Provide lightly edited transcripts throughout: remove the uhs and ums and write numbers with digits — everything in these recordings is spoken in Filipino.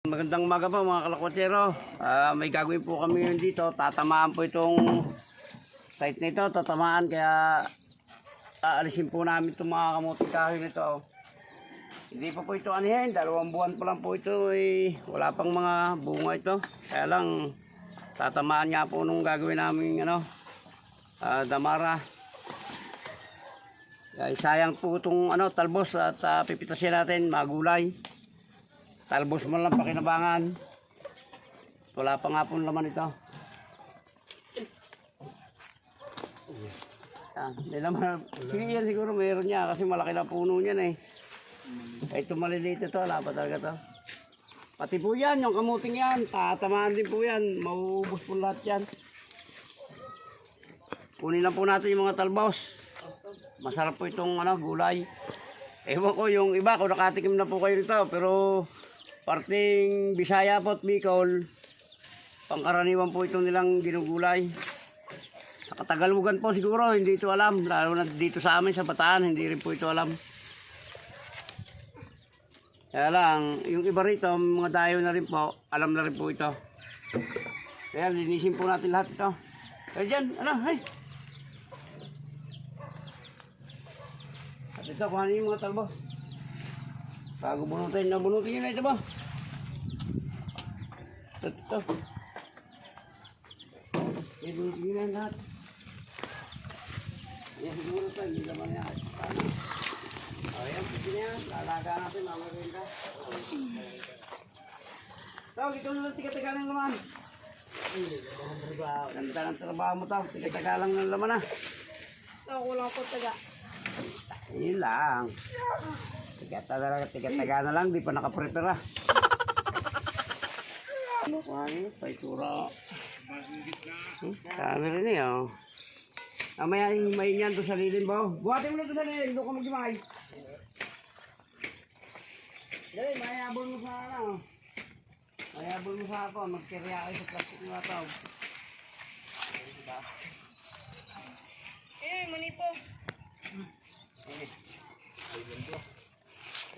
Magandang umaga po mga kalakotsero. May gagawin po kami yun dito. Tatamaan po itong site nito. Tatamaan kaya aalisin po namin itong mga kamuting kahoy nito. Hindi pa po ito anihin. 2 buwan pa lang po ito. Wala pang mga bunga ito. Kaya lang tatamaan nga po nung gagawin namin damara. Sayang po itong talbos at pipitasin natin magulay. Talbos mo lang pakinabangan. Wala pa nga po laman ito. Hindi naman. Sige yan siguro mayroon niya kasi malaki na puno niyan eh. Ito maliliit ito. Wala pa talaga ito. Pati po yan, yung kamuting yan. Tatamaan din po yan. Mauubos po lahat yan. Kunin lang po natin yung mga talbos. Masarap po itong gulay. Ewan ko yung iba kung nakatikim na po kayo nito. Pero parting Bisaya po at Bicol, pangkaraniwan po itong nilang ginugulay. Sa Katagalugan po siguro, hindi ito alam. Lalo na dito sa amin sa Bataan, hindi rin po ito alam. Kaya lang, yung iba rito, mga dayo na rin po, alam na rin po ito. Kaya linisin po natin lahat ito. Kaya dyan, hey! At ito, kuhanin yung mga talbos. Bago bunutin na bunutin yun na ito ba? Ito. Bunutin yun na lahat. Yan siguro ito, hindi naman yan. Ayan, piti na yan. Lalaga natin, mamagayin ka. Tawag, ito na lang tiga-tiga ng laman. Ganda ng trabaho mo tawag, tiga-tiga lang ng laman na. Ako lang po taga. Yun lang. Tiga-taga na lang, di pa nakaprepara. Ano pa rin? Paitura. Kami rin eh, oh. Mamaya may yan doon sa lilin ba? Buhatin mo na doon sa lilin, doon ka mag-imay. Dali, mayabol mo sa mayabol mo sa ako, magkirya kayo sa plastic mo ito. Mani po.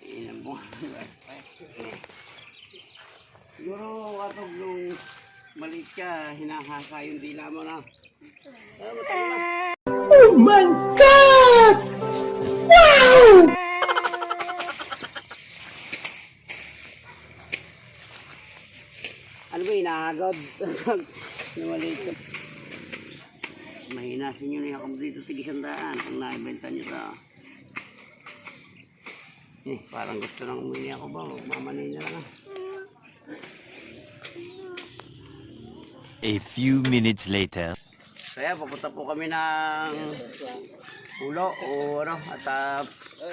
Ilan mo? Siguro atog nung maliit ka, hinahasa yung dila mo na. Oh my God! Wow! Ano ba hinahagod? Maliit ka. Mahinasin nyo na yung dito tigisandaan kung naibenta nyo sa... parang gusto nang umini ako ba? Mamanay na lang. A few minutes later. Kaya pupunta po kami ng pulo o at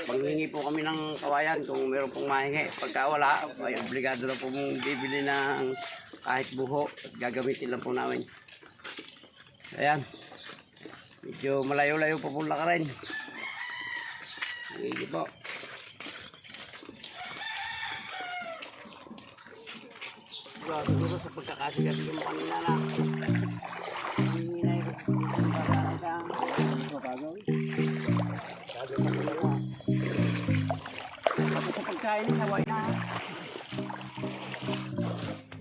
panghingi po kami ng kawayan kung meron pong mahingi. Pagka wala, ay obligado na po mong bibili ng kahit buho at gagamitin lang po namin. Ayan. Medyo malayo-layo po pula ka rin. Hindi po. Siguro sa pagkakasigat yung kanina na hindi na yung sa pagkain sa way na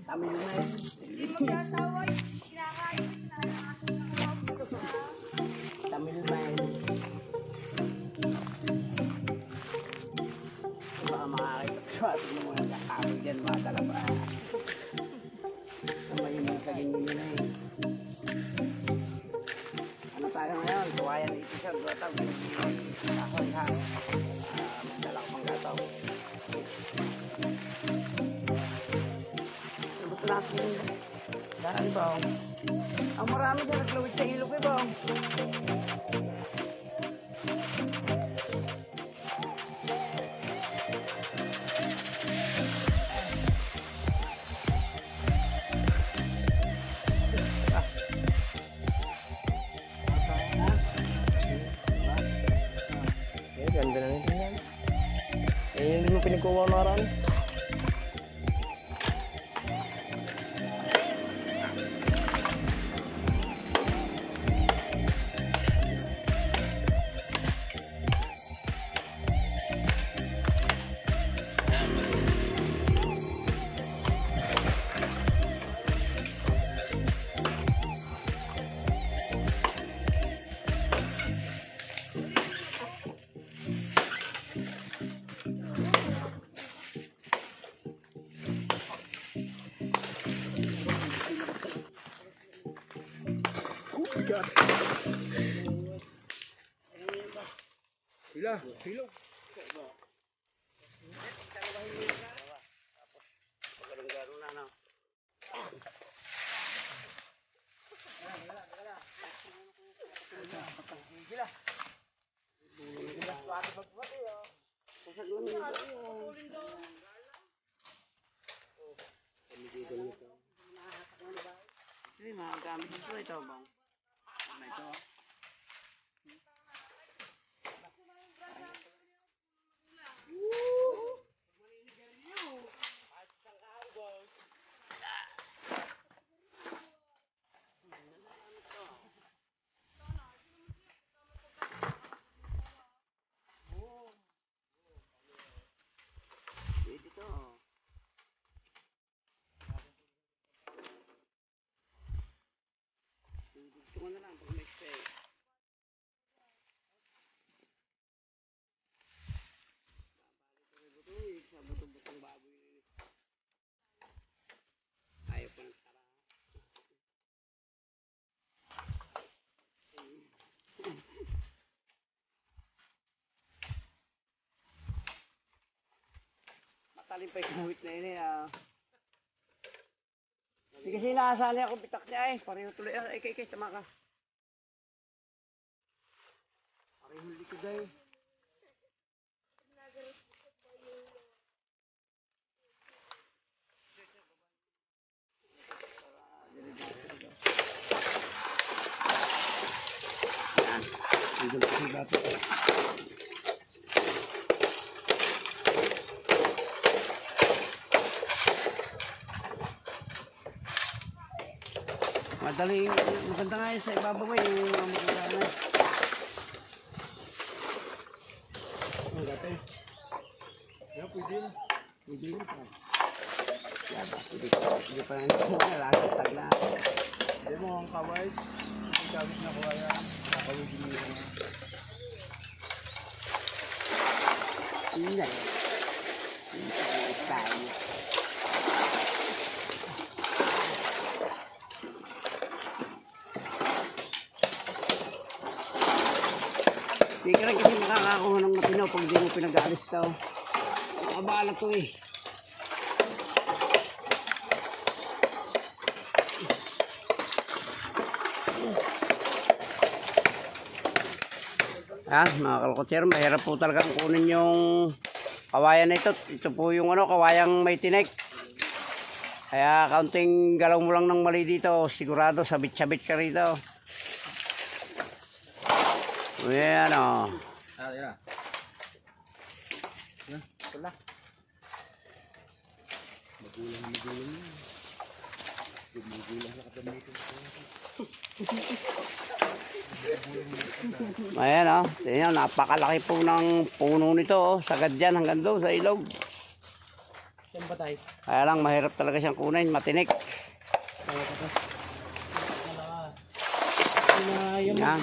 kami na yun. Magkasaway, kinakain na Tamil man. Baka makakita sa ating mga nakakawin dyan mga talaba. May mga kagingin nyo na eh. Ano tayo ngayon? Kawayan na ito siya. Gataw. Kahoy ha. Dala ko pang gataw. Sabot natin. Daan ba? Ang marami dyan naglawit sa ilog eh ba? Ganda na nito yan. Hindi mo pinagkuha na rin. Hila, hilo. Pagkalong-garo na, no? Hindi, mga gamit ito bang? Ano ito? Pwede ito. Gusto ko na lang pag may stay. Sa buto-butong baboy. Ayaw ko ng tara. Matalim pa yung kumawit na yun eh. Hindi kasi naasahan niya akong pitak niya eh. Pareho tuloy. Ay, kay, tama ka. Pareho likod eh. Yan. Andun pa si Bato. Madaling, maganda nga yun sa ibabaw eh, yung mga maganda na. Ang gato eh. Yeah, pwede yun. Pwede yun pa. Yan ba, pwede pa lang ito. Lasat tagla. Hindi mo ang kaway. Ang gamit na kawaya. Nakaway din yun. Yun na eh. Yun tayo. Hindi ka rin kasi makakakuha ng matinaw pag di mo pinag-aalis ito. Makabala to eh. Mga kalkotsero, mahirap po talagang kunin yung kawayan na ito. Ito po yung kawayang may tinik. Kaya kaunting galaw mo lang ng mali dito, sigurado sabit-sabit ka rito. Ayan o. Yan. Yan, pala. Magulang yan. Magulang na kadamito. Ayan o. Tingnan, napakalaki po ng puno nito o. Sagad dyan hanggang doon sa ilog. Saan ba tayo? Kaya lang mahirap talaga siyang kunin, matinik. Yan.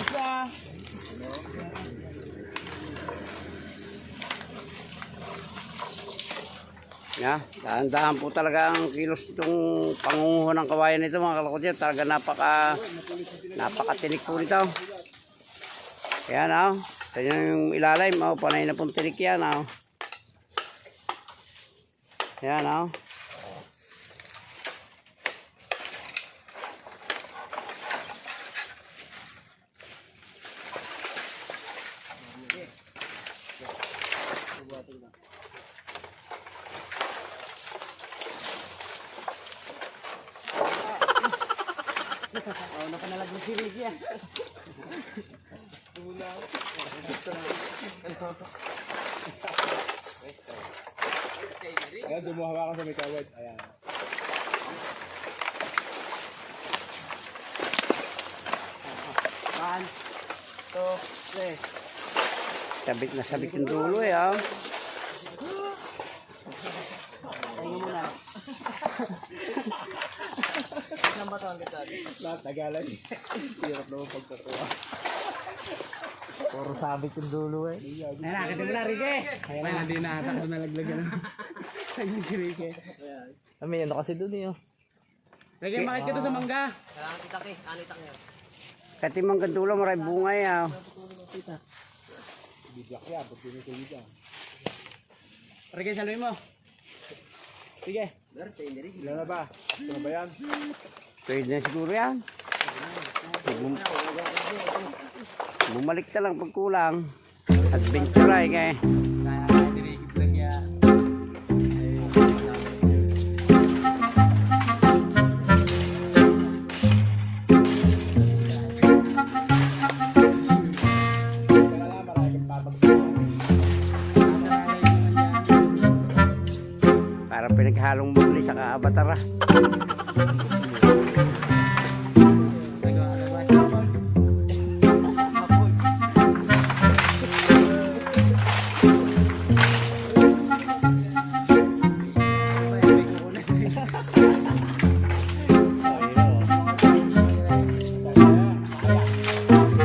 Yeah, dahan-dahan po talaga ang kilos itong pangunguho ng kawayan nito mga kalakotser. Talaga napakatinik po nito. Ayan o. Tignan yung ilalim. Panay na pong tinik yan o. Ayan o. Napanalag ng sirig yan. Ayan, doon mo hawakan sa may kawad. Ayan. One, two, three. Sabit na sabit yung dulo eh ah. Tingnan mo na. Saan ba ito ang gitari? Lahat nagalan. Hirap naman pagkatuwa. Puro sabit yung dulo eh. Nakakita mo na Rike. May hindi nahatak doon nalaglagan. Si Rike. Ano kasi doon eh. Rike, bakit ka doon sa mangga? Kailangan kita ke. Ano itak niya? Katimang gandula, maraming bunga yan. Pare kayo, saluhin mo. Sige. Ilan na ba? Ito na ba yan? Pwede na siguro yan. Bumalik ka lang pag kulang. Adventure ay kaya. Para pinaghalong muli sa kaabatara.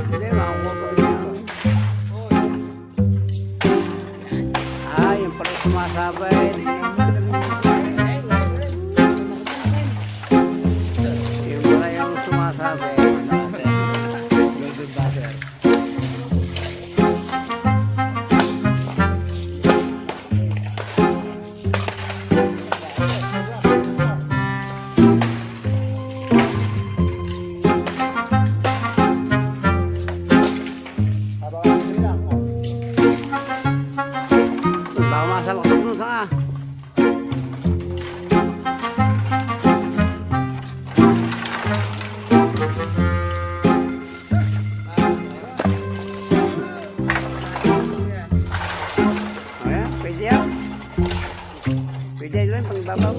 Hindi, makakuha ko rin yan. Ah, yung pala sumasabay. Yung pala yung sumasabay. Baka masalak ko dun sa nga. Ayan, pwede yan. Pwede yun, pangbabaw.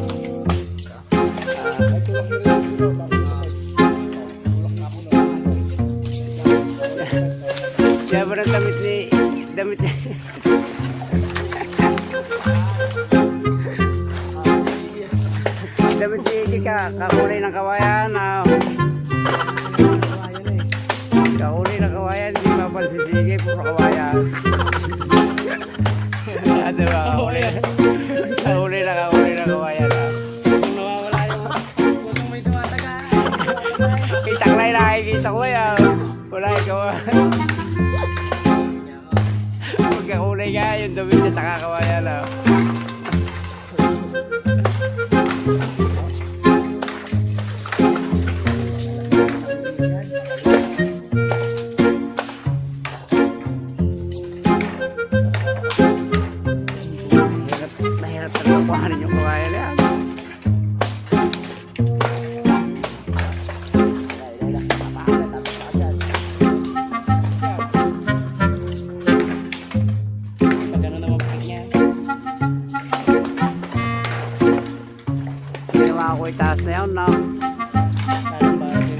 Kaya ba ng damit ni... Damit ni... Damit ni Iki ka, kakulay ng kawayan. Kakulay ng kawayan, hindi mapansisigi, puro kawayan. Diba, kakulay ng kawayan. Nawawala yung pusong may tumataga. Kitaklay na, nakikita ko yan. Wala ikaw. Magkakulay ka, yung damit niya, takakawayan. Mahirap talaga kuhanin yung kawayan yan. Pag ano naman pa niya. Ginawa ko itaas na yun, no? Parang ba puno.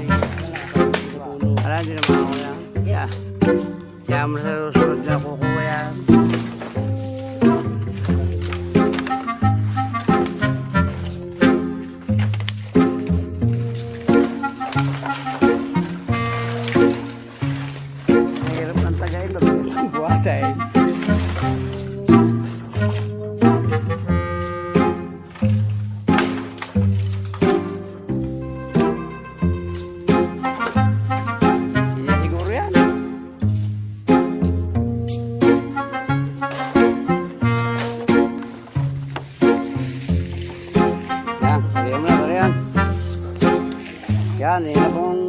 Wala, hindi naman ako yan. Yeah. Kaya mo sa susunod na kukuha yan. Mahirap ng tagayin, mabilis ang buhatay. Hindi siguro yan. Yan, sabihin mo na, pare yan. Yan, yun na pong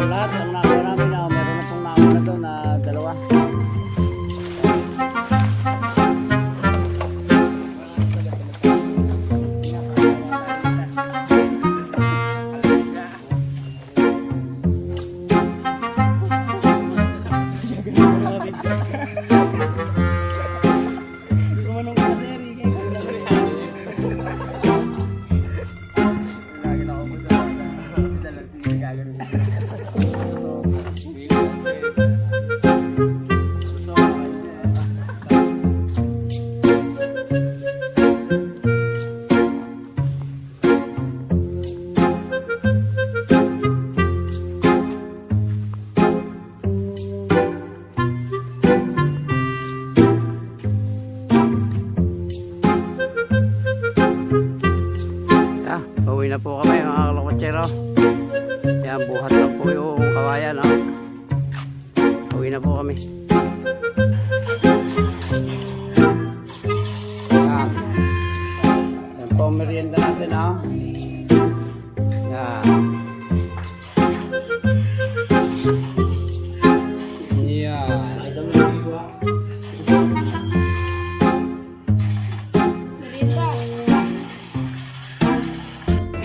lahat. Ang nakuha namin na meron na pong nakuha na doon na dalawa. Gumanong ka sir. Lagi na ako sa dalang gagawin. Uwi na po kami mga kalakotsero. Yan, buhat na po yung ayan o. Uwi na po kami. Yan. Yan po ang merienda natin o. Yan. Yan.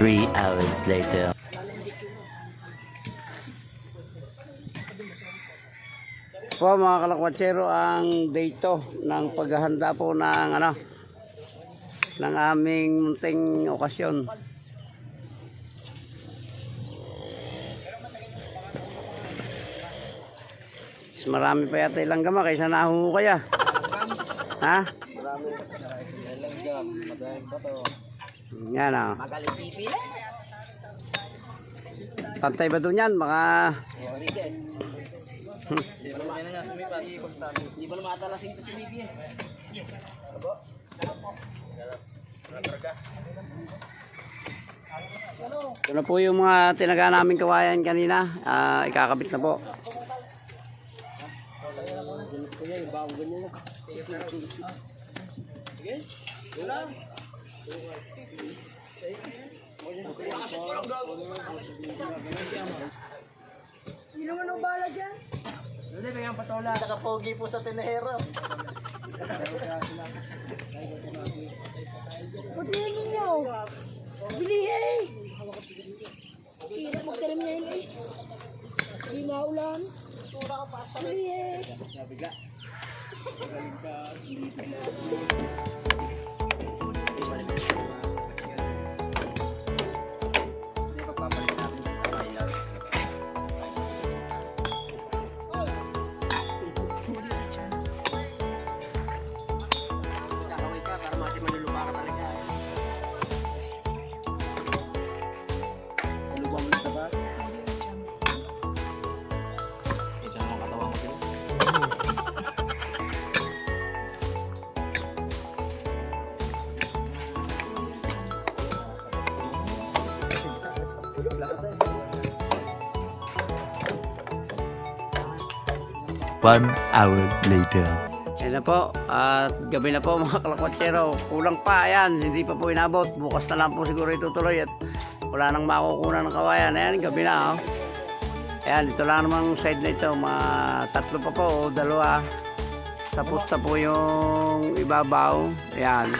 3 hours later. Po mga kalakwatsero, ang date ng paghahanda po ng ng aming munting okasyon. Mas marami pa yata ilang gama kaysa nahuhukay ah. Ha? Yan ah. Pantay ba doon yan? Baka... Di ba lumatalasing ito si Bibi eh? Ito na po yung mga tinaga namin kawayan kanina. Ikakabit na po. Hindi naman ako bahala dyan. Hindi, may ang patola. Nakapogi po sa tinahero. Pagdiyan ninyo. Bili eh. Hirap magtalim ngayon eh. Hindi na ulan. Bili eh. Kakaway ka para mati malulupa ka talaga. Sa lubang mo sa ba? Ito ang katawan ko din. One hour later. Ayan na po. At gabi na po mga kalakwatsero. Kulang pa. Ayan. Hindi pa po inabot. Bukas na lang po siguro itutuloy. At wala nang makukunan ng kawayan. Ayan. Gabi na. Oh. Ayan. Ito lang namang side na ito. Mga tatlo pa po. O 2. Tapos na po yung ibabaw. Ayan.